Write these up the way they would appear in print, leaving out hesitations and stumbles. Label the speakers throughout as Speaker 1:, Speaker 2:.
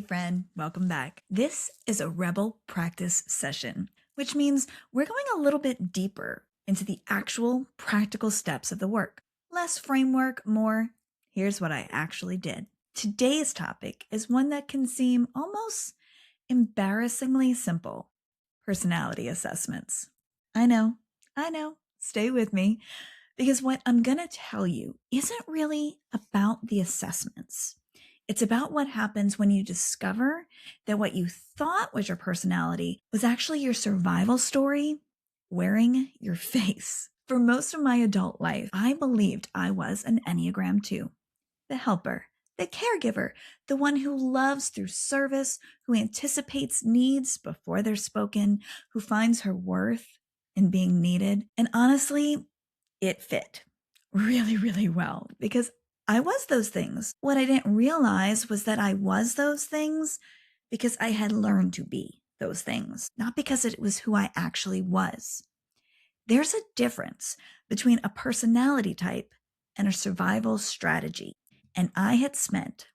Speaker 1: friend, welcome back. This is a Rebel practice session, which means we're going a little bit deeper into the actual practical steps of the work. Less framework, more, here's what I actually did. Today's topic is one that can seem almost embarrassingly simple: personality assessments. I know, stay with me, because what I'm going to tell you isn't really about the assessments. It's about what happens when you discover that what you thought was your personality was actually your survival story wearing your face. For most of my adult life, I believed I was an Enneagram 2, the helper, the caregiver, the one who loves through service, who anticipates needs before they're spoken, who finds her worth in being needed. And honestly, it fit really, really well because I was those things. What I didn't realize was that I was those things because I had learned to be those things, not because it was who I actually was. There's a difference between a personality type and a survival strategy. And I had spent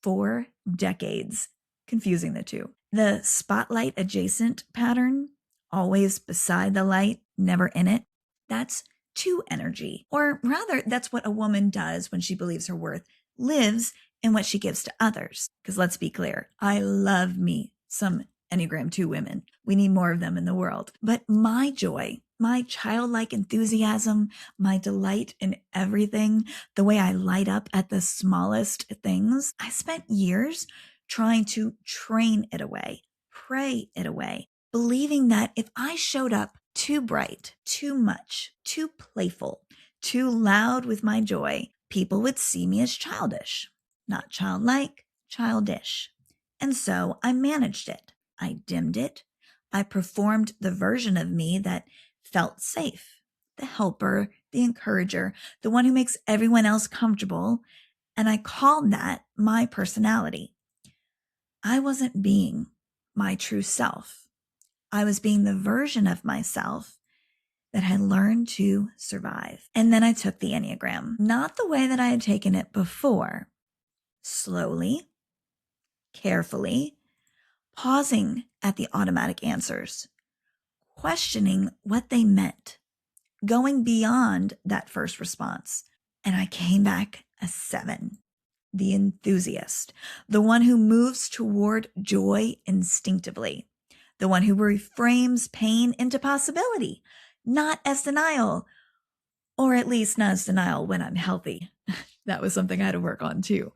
Speaker 1: 4 decades confusing the two. The spotlight adjacent pattern, always beside the light, never in it, that's 2 energy. Or rather, that's what a woman does when she believes her worth lives in what she gives to others. Because let's be clear, I love me some Enneagram 2 women. We need more of them in the world. But my joy, my childlike enthusiasm, my delight in everything, the way I light up at the smallest things, I spent years trying to train it away, pray it away, believing that if I showed up too bright, too much, too playful, too loud with my joy, people would see me as childish, not childlike, childish. And so I managed it. I dimmed it. I performed the version of me that felt safe, the helper, the encourager, the one who makes everyone else comfortable. And I called that my personality. I wasn't being my true self. I was being the version of myself that had learned to survive. And then I took the Enneagram, not the way that I had taken it before. Slowly, carefully, pausing at the automatic answers, questioning what they meant, going beyond that first response. And I came back a 7. The enthusiast, the one who moves toward joy instinctively, the one who reframes pain into possibility, not as denial, or at least not as denial when I'm healthy. That was something I had to work on too.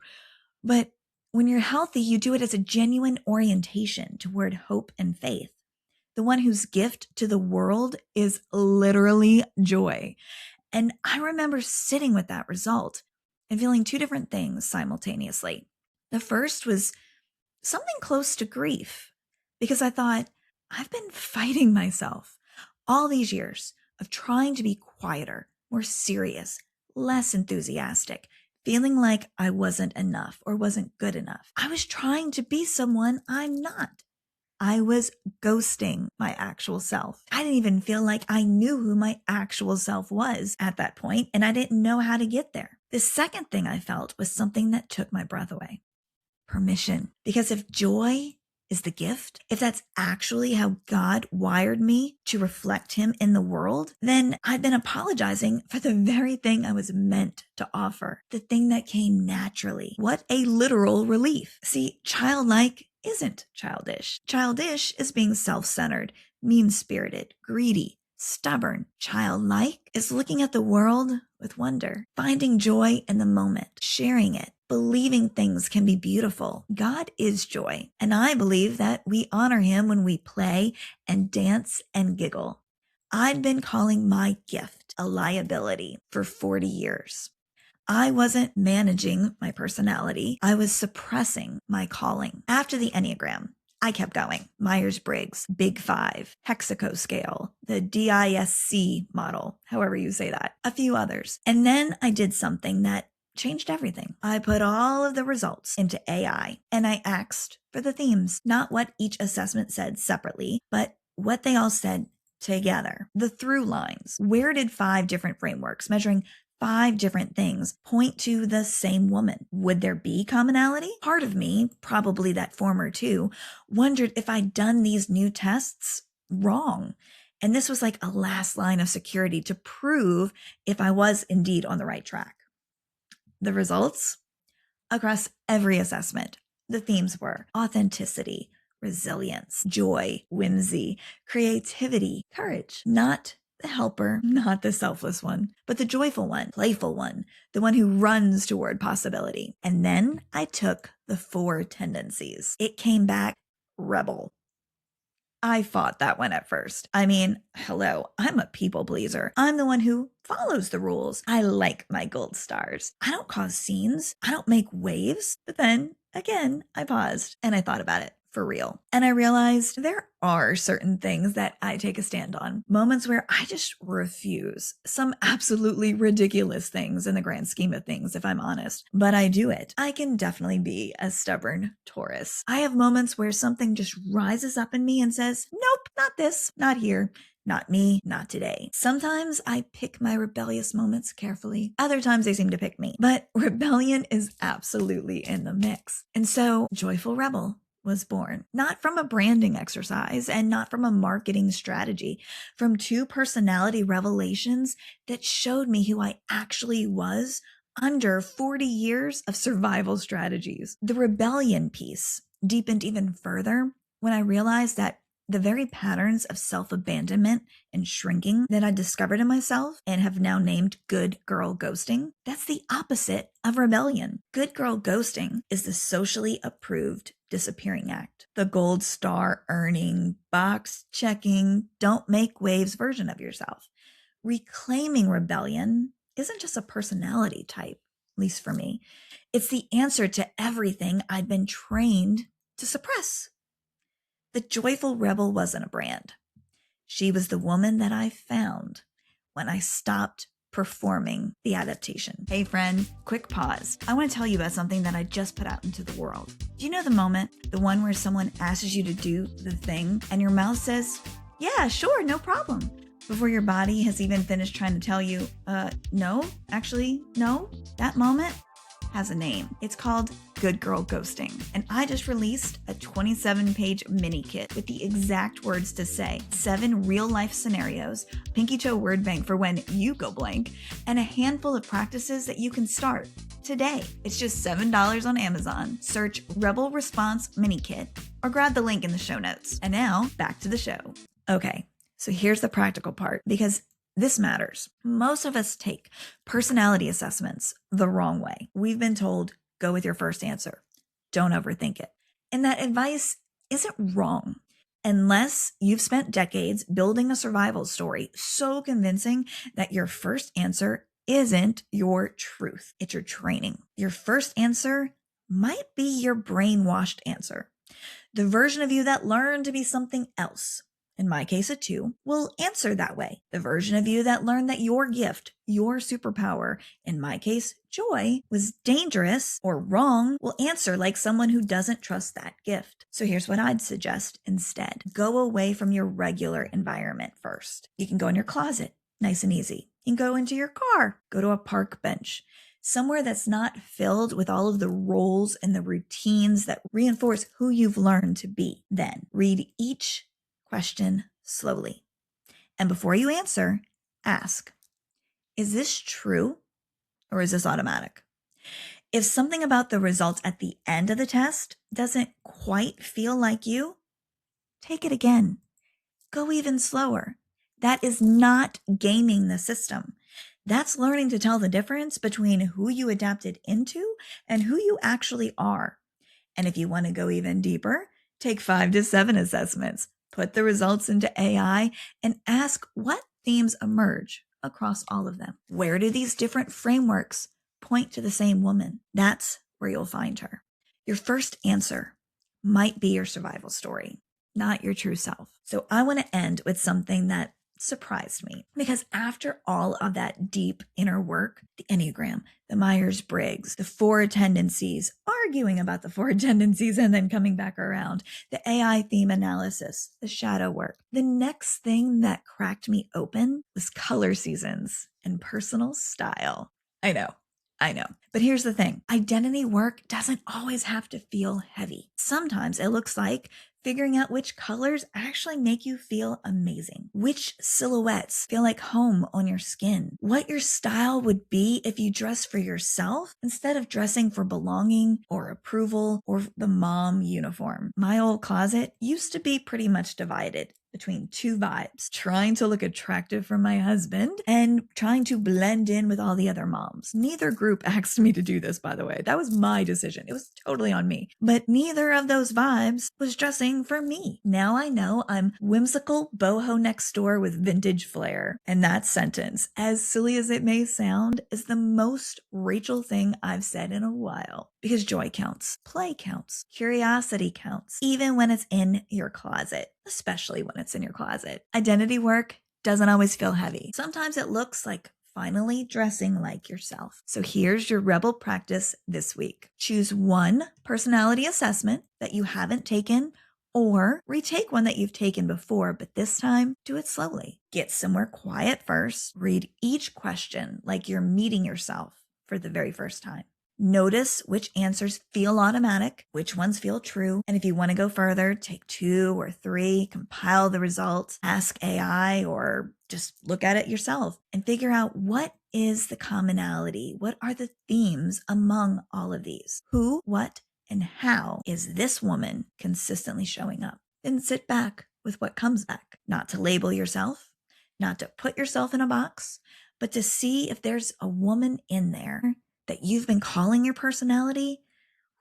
Speaker 1: But when you're healthy, you do it as a genuine orientation toward hope and faith. The one whose gift to the world is literally joy. And I remember sitting with that result and feeling 2 different things simultaneously. The first was something close to grief, because I thought, I've been fighting myself all these years of trying to be quieter, more serious, less enthusiastic, feeling like I wasn't enough or wasn't good enough. I was trying to be someone I'm not. I was ghosting my actual self. I didn't even feel like I knew who my actual self was at that point, and I didn't know how to get there. The second thing I felt was something that took my breath away: permission. Because if joy is the gift, if that's actually how God wired me to reflect Him in the world, then I've been apologizing for the very thing I was meant to offer, the thing that came naturally. What a literal relief. See, childlike isn't childish. Childish is being self-centered, mean-spirited, greedy, stubborn. Childlike is looking at the world with wonder, finding joy in the moment, sharing it, believing things can be beautiful. God is joy, and I believe that we honor Him when we play and dance and giggle. I'd been calling my gift a liability for 40 years. I wasn't managing my personality. I was suppressing my calling. After the Enneagram, I kept going. Myers-Briggs, Big 5, Hexaco scale, the DISC model, however you say that, a few others. And then I did something that changed everything. I put all of the results into AI, and I asked for the themes, not what each assessment said separately, but what they all said together. The through lines. Where did 5 different frameworks measuring 5 different things point to the same woman. Would there be commonality? Part of me, probably that former 2, wondered if I'd done these new tests wrong. And this was like a last line of security to prove if I was indeed on the right track. The results? Across every assessment, the themes were authenticity, resilience, joy, whimsy, creativity, courage. Not the helper, not the selfless one, but the joyful one, playful one, the one who runs toward possibility. And then I took the 4 tendencies. It came back rebel. I fought that one at first. I mean, hello, I'm a people pleaser. I'm the one who follows the rules. I like my gold stars. I don't cause scenes. I don't make waves. But then again, I paused and I thought about it for real. And I realized there are certain things that I take a stand on. Moments where I just refuse some absolutely ridiculous things in the grand scheme of things, if I'm honest. But I do it. I can definitely be a stubborn Taurus. I have moments where something just rises up in me and says, nope, not this, not here. Not me, not today. Sometimes I pick my rebellious moments carefully. Other times they seem to pick me. But rebellion is absolutely in the mix. And so, Joyful Rebel was born, not from a branding exercise and not from a marketing strategy, from 2 personality revelations that showed me who I actually was under 40 years of survival strategies. The rebellion piece deepened even further when I realized that the very patterns of self-abandonment and shrinking that I discovered in myself and have now named good girl ghosting, that's the opposite of rebellion. Good girl ghosting is the socially approved disappearing act, the gold star earning, box checking, don't make waves version of yourself. Reclaiming rebellion isn't just a personality type, at least for me. It's the answer to everything I'd been trained to suppress. The Joyful Rebel wasn't a brand. She was the woman that I found when I stopped performing the adaptation. Hey friend, quick pause. I want to tell you about something that I just put out into the world. Do you know the moment, the one where someone asks you to do the thing and your mouth says, yeah, sure, no problem, before your body has even finished trying to tell you, no, actually, no? That moment has a name. It's called Good Girl Ghosting. And I just released a 27-page mini kit with the exact words to say, 7 real-life scenarios, pinky toe word bank for when you go blank, and a handful of practices that you can start today. It's just $7 on Amazon. Search Rebel Response Mini Kit or grab the link in the show notes. And now, back to the show. Okay, so here's the practical part, because this matters. Most of us take personality assessments the wrong way. We've been told, go with your first answer. Don't overthink it. And that advice isn't wrong, unless you've spent decades building a survival story so convincing that your first answer isn't your truth. It's your training. Your first answer might be your brainwashed answer. The version of you that learned to be something else, in my case a 2, will answer that way. The version of you that learned that your gift, your superpower, in my case joy, was dangerous or wrong, will answer like someone who doesn't trust that gift. So here's what I'd suggest instead. Go away from your regular environment first. You can go in your closet, nice and easy. You can go into your car, go to a park bench, somewhere that's not filled with all of the roles and the routines that reinforce who you've learned to be. Then read each question slowly. And before you answer, ask, is this true or is this automatic? If something about the results at the end of the test doesn't quite feel like you, take it again. Go even slower. That is not gaming the system. That's learning to tell the difference between who you adapted into and who you actually are. And if you want to go even deeper, take 5 to 7 assessments. Put the results into AI and ask what themes emerge across all of them. Where do these different frameworks point to the same woman? That's where you'll find her. Your first answer might be your survival story, not your true self. So I want to end with something that surprised me because after all of that deep inner work, the Enneagram, the Myers-Briggs, the four tendencies, arguing about the four tendencies and then coming back around, the AI theme analysis, the shadow work. The next thing that cracked me open was color seasons and personal style. I know. But here's the thing. Identity work doesn't always have to feel heavy. Sometimes it looks like figuring out which colors actually make you feel amazing, which silhouettes feel like home on your skin, what your style would be if you dress for yourself instead of dressing for belonging or approval or the mom uniform. My old closet used to be pretty much divided between two vibes, trying to look attractive for my husband and trying to blend in with all the other moms. Neither group asked me to do this, by the way. That was my decision. It was totally on me. But neither of those vibes was dressing for me. Now I know I'm whimsical boho next door with vintage flair. And that sentence, as silly as it may sound, is the most Rachel thing I've said in a while. Because joy counts, play counts, curiosity counts, even when it's in your closet, especially when it's in your closet. Identity work doesn't always feel heavy. Sometimes it looks like finally dressing like yourself. So here's your rebel practice this week. Choose one personality assessment that you haven't taken or retake one that you've taken before, but this time do it slowly. Get somewhere quiet first. Read each question like you're meeting yourself for the very first time. Notice which answers feel automatic, which ones feel true. And if you want to go further, take 2 or 3, compile the results, ask AI, or just look at it yourself and figure out what is the commonality? What are the themes among all of these? Who, what, and how is this woman consistently showing up? Then sit back with what comes back. Not to label yourself, not to put yourself in a box, but to see if there's a woman in there that you've been calling your personality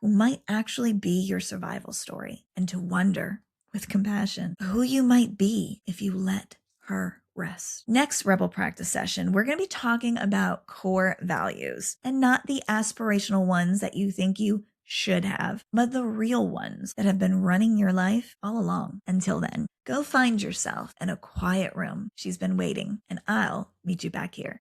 Speaker 1: who might actually be your survival story, and to wonder with compassion who you might be if you let her rest. Next Rebel Practice session, we're going to be talking about core values, and not the aspirational ones that you think you should have, but the real ones that have been running your life all along. Until then, go find yourself in a quiet room. She's been waiting, and I'll meet you back here.